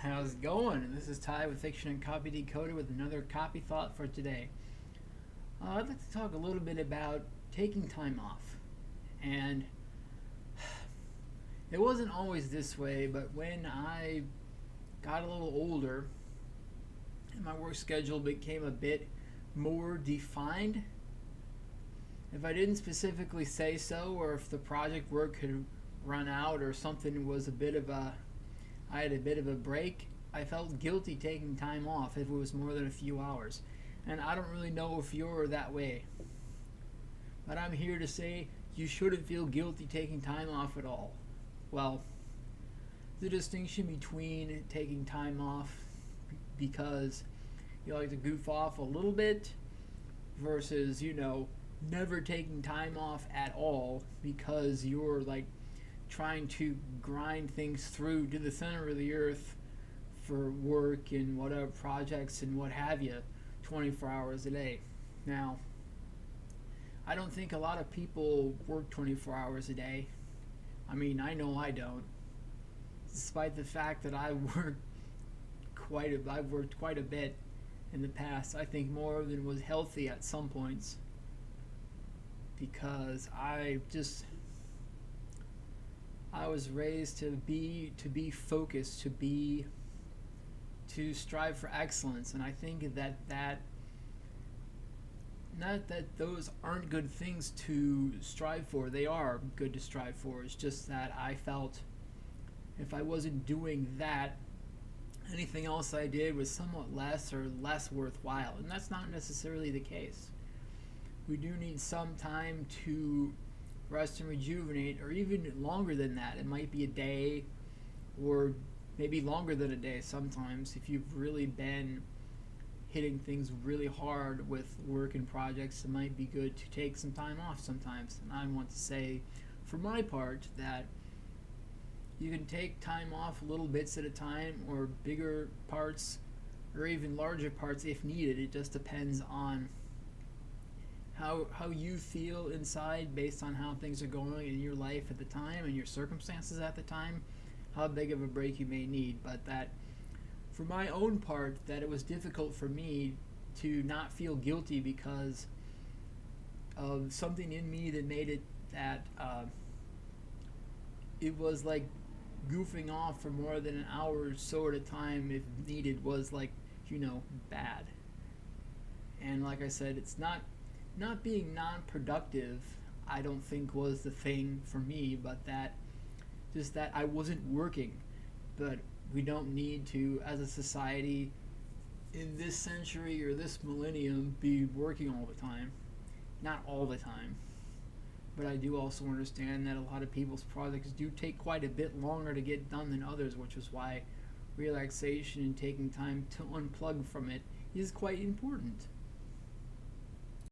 How's it going? This is Ty with Fiction and Copy Decoded with another copy thought for today. I'd like to talk a little bit about taking time off. And it wasn't always this way, but when I got a little older and my work schedule became a bit more defined, if I didn't specifically say so, or if the project work had run out or something was I had a bit of a break, I felt guilty taking time off if it was more than a few hours. And I don't really know if you're that way. But I'm here to say you shouldn't feel guilty taking time off at all. Well, the distinction between taking time off because you like to goof off a little bit versus, never taking time off at all because you're like trying to grind things through to the center of the earth for work and whatever projects and what have you 24 hours a day. Now, I don't think a lot of people work 24 hours a day. I mean, I know I don't. Despite the fact that I've worked quite a bit in the past. I think more than was healthy at some points because I was raised to be focused, to strive for excellence, and I think that not that those aren't good things to strive for. They are good to strive for. It's just that I felt if I wasn't doing that, anything else I did was somewhat less worthwhile, and that's not necessarily the case. We do need some time to rest and rejuvenate, or even longer than that. It might be a day, or maybe longer than a day sometimes if you've really been hitting things really hard with work and projects. It might be good to take some time off sometimes. And I want to say, for my part, that you can take time off little bits at a time, or bigger parts, or even larger parts if needed. It just depends on how you feel inside based on how things are going in your life at the time and your circumstances at the time, how big of a break you may need. But that, for my own part, that it was difficult for me to not feel guilty because of something in me that made it that it was like goofing off for more than an hour or so at a time if needed was like, bad. And like I said, it's not being non-productive, I don't think was the thing for me, but that I wasn't working. But we don't need to, as a society, in this century or this millennium, be working all the time. Not all the time. But I do also understand that a lot of people's projects do take quite a bit longer to get done than others, which is why relaxation and taking time to unplug from it is quite important.